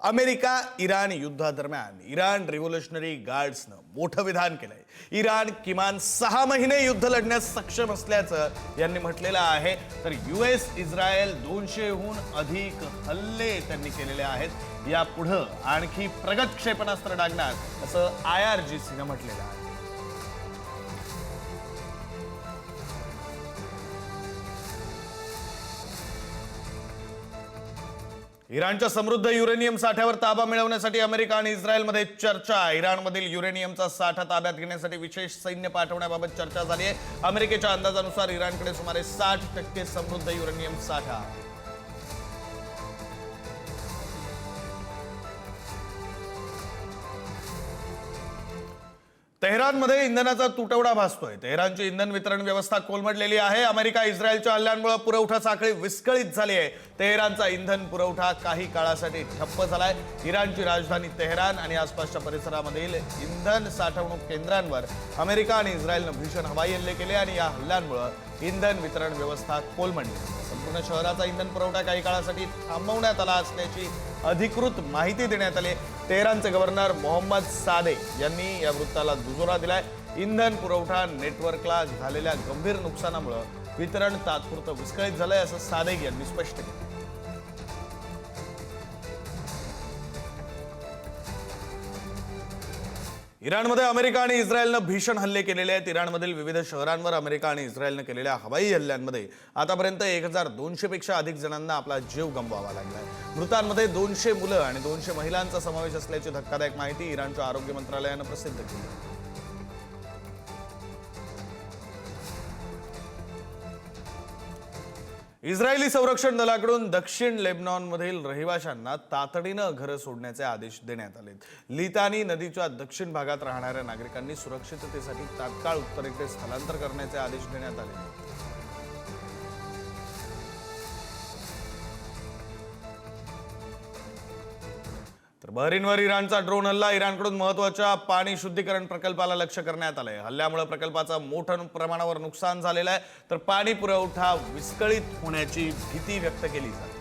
America Iran युद्धादरम्यान Iran revolutionary गार्ड्सनं मोठं विधान केलंय। इराण किमान 6 महिने युद्ध लढण्यास सक्षम असल्याचं यांनी म्हटलेलं आहे। तर यूएस इस्रायल 200हून अधिक हल्ले त्यांनी केलेले आहेत। यापुढे आणखी प्रगत क्षेपणास्त्र डागणार असं IRGCनं म्हटलेलं आहे। इराणच्या समृद्ध युरेनियम साठ्यावर ताबा मिळवण्यासाठी अमेरिका आणि इस्रायलमध्ये चर्चा। इराणमधील युरेनियमचा साठा ताब्यात घेण्यासाठी विशेष सैन्य पाठवण्याबाबत चर्चा झाली आहे। अमेरिकेच्या अंदाजानुसार इराणकडे सुमारे 60% समृद्ध युरेनियम साठा आहे। तेहरानमध्ये इंधनाचा तुटवडा भासतोय। तेहरानची इंधन वितरण व्यवस्था कोलमडलेली आहे। अमेरिका इस्रायलच्या हल्ल्यांमुळे पुरवठा साखळी विस्कळीत झाली आहे। तेहरानचा इंधन पुरवठा काही काळासाठी ठप्प झालाय। इराणची राजधानी तेहरान आणि आसपासच्या परिसरामधील इंधन साठवणूक केंद्रांवर अमेरिका आणि इस्रायलने भीषण हवाई हल्ले केले आणि या हल्ल्यांमुळे इंधन वितरण व्यवस्था कोलमडली। संपूर्ण शहराचा इंधन पुरवठा काही काळासाठी थांबवण्यात आला असल्याची अधिकृत माहिती देण्यात आली। तेहरानचे गव्हर्नर मोहम्मद सादे यांनी या वृत्ताला दुजोरा दिलाय। इंधन पुरवठा नेटवर्कला झालेल्या गंभीर नुकसानामुळे वितरण तात्पुरतं विस्कळीत झालंय असं सादे यांनी स्पष्ट केलं। इराणमध्ये अमेरिका आणि इस्रायलनं भीषण हल्ले केलेले आहेत। इराणमधील विविध शहरांवर अमेरिका आणि इस्रायलनं केलेल्या हवाई हल्ल्यांमध्ये आतापर्यंत 1200 पेक्षा अधिक जणांना आपला जीव गमवावा लागलाय। मृतांमध्ये 200 मुलं आणि 200 महिलांचा समावेश असल्याची धक्कादायक माहिती इराणच्या आरोग्य मंत्रालयानं प्रसिद्ध केली। इस्रायली संरक्षण दलाकडून दक्षिण लेबनॉनमधील रहिवाशांना तातडीनं घरं सोडण्याचे आदेश देण्यात आले। लितानी नदीच्या दक्षिण भागात राहणाऱ्या नागरिकांनी सुरक्षिततेसाठी तात्काळ उत्तरेकडे स्थलांतर करण्याचे आदेश देण्यात आले। तर बहरीनवर इराणचा ड्रोन हल्ला। इराणकडून महत्त्वाच्या पाणी शुद्धीकरण प्रकल्पाला लक्ष्य करण्यात आलंय। हल्ल्यामुळे प्रकल्पाचं मोठ्या प्रमाणावर नुकसान झालेलं आहे। तर पाणी पुरवठा विस्कळीत होण्याची भीती व्यक्त केली जाते।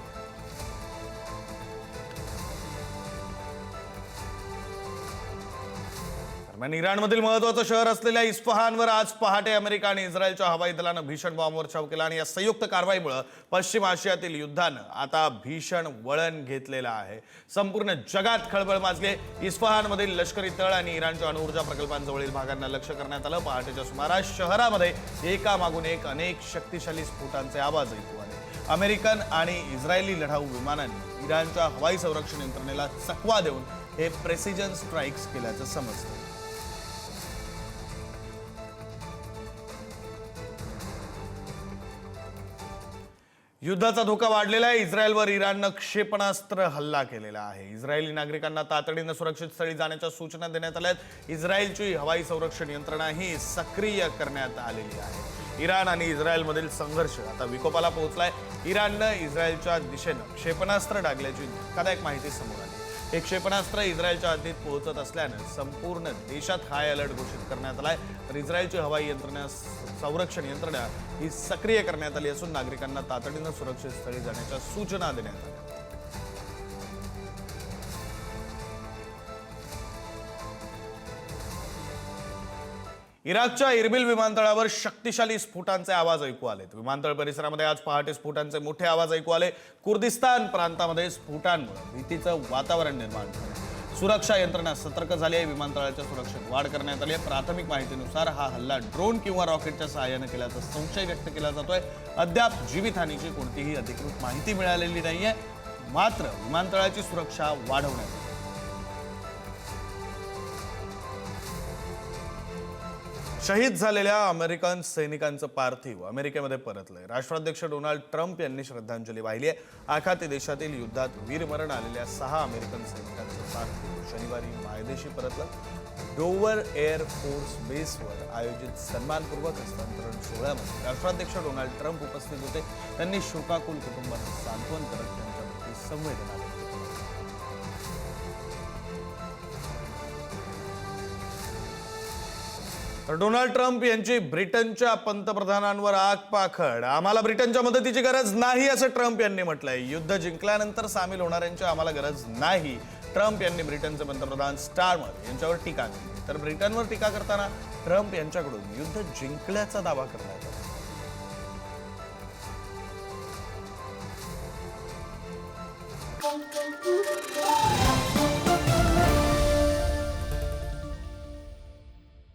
इराणमधील महत्त्वाचं शहर असलेल्या इस्फहानवर आज पहाटे अमेरिका आणि इस्रायलच्या हवाई दलानं भीषण बॉम्बवर्षाव केला आणि या संयुक्त कारवाईमुळे पश्चिम आशियातील युद्धानं आता भीषण वळण घेतलेलं आहे। संपूर्ण जगात खळबळ माजली। इस्फहानमधील लष्करी तळ आणि इराणच्या अणुऊर्जा प्रकल्पांजवळील भागांना लक्ष्य करण्यात आलं। पहाटेच्या सुमारास शहरामध्ये एकामागून एक अनेक शक्तिशाली स्फोटांचे आवाज ऐकू आले। अमेरिकन आणि इस्रायली लढाऊ विमानांनी इराणच्या हवाई संरक्षण यंत्रणेला चकवा देऊन हे प्रेसिजन स्ट्राईक्स केल्याचं समजतं। युद्धाचा धोका वाढलेला आहे। इस्रायलवर इराणनं क्षेपणास्त्र हल्ला केलेला आहे। इस्रायली नागरिकांना तातडीनं सुरक्षित स्थळी जाण्याच्या सूचना देण्यात आल्या आहेत। इस्रायलची हवाई संरक्षण यंत्रणाही सक्रिय करण्यात आलेली आहे। इराण आणि इस्रायलमधील संघर्ष आता विकोपाला पोहोचलाय। इराणनं इस्रायलच्या दिशेनं क्षेपणास्त्र डागल्याची धक्कादायक माहिती समोर आली। हे क्षेपणास्त्र इस्रायलच्या हद्दीत पोहोचत असल्यानं संपूर्ण देशात हाय अलर्ट घोषित करण्यात आलाय। तर इस्रायलची हवाई संरक्षण यंत्रणा ही सक्रिय करण्यात आली असून नागरिकांना तातडीनं सुरक्षित स्थळी जाण्याच्या सूचना देण्यात आल्या। इराकच्या इरबिल विमानतळावर शक्तिशाली स्फोटांचे आवाज ऐकू आलेत। विमानतळ परिसरामध्ये आज पहाटे स्फोटांचे मोठे आवाज ऐकू आले। कुर्दिस्तान प्रांतामध्ये स्फोटांमुळे भीतीचं वातावरण निर्माण झालं। सुरक्षा यंत्रणा सतर्क झाली आहे। विमानतळाच्या सुरक्षेत वाढ करण्यात आली आहे। प्राथमिक माहितीनुसार हा हल्ला ड्रोन किंवा रॉकेटच्या सहाय्याने केल्याचा संशय व्यक्त केला जातोय। अद्याप जीवितहानीची कोणतीही अधिकृत माहिती मिळालेली नाहीये। मात्र विमानतळाची सुरक्षा वाढवण्यात आली। शहीद झालेल्या अमेरिकन सैनिकांचं पार्थिव अमेरिकेमध्ये परतलंय। राष्ट्राध्यक्ष डोनाल्ड ट्रम्प यांनी श्रद्धांजली वाहिली आहे। आखाती देशातील युद्धात वीरमरण आलेल्या 6 अमेरिकन सैनिकांचं पार्थिव शनिवारी मायदेशी परतलं। डोवर एअर फोर्स बेसवर आयोजित सन्मानपूर्वक हस्तांतरण सोहळ्यामध्ये राष्ट्राध्यक्ष डोनाल्ड ट्रम्प उपस्थित होते। त्यांनी शोकाकुल कुटुंबांना सांत्वन करत त्यांच्याप्रती संवेदना व्यक्त केली। तर डोनाल्ड ट्रम्प यांची ब्रिटनच्या पंतप्रधानांवर आगपाखड. आम्हाला ब्रिटनच्या मदतीची गरज नाही असं ट्रम्प यांनी म्हटलंय. युद्ध जिंकल्यानंतर सामील होणाऱ्यांची आम्हाला गरज नाही. ट्रम्प यांनी ब्रिटनचे पंतप्रधान स्टारमर यांच्यावर टीका केली. तर ब्रिटनवर टीका करताना ट्रम्प यांच्याकडून युद्ध जिंकल्याचा दावा करण्यात आला.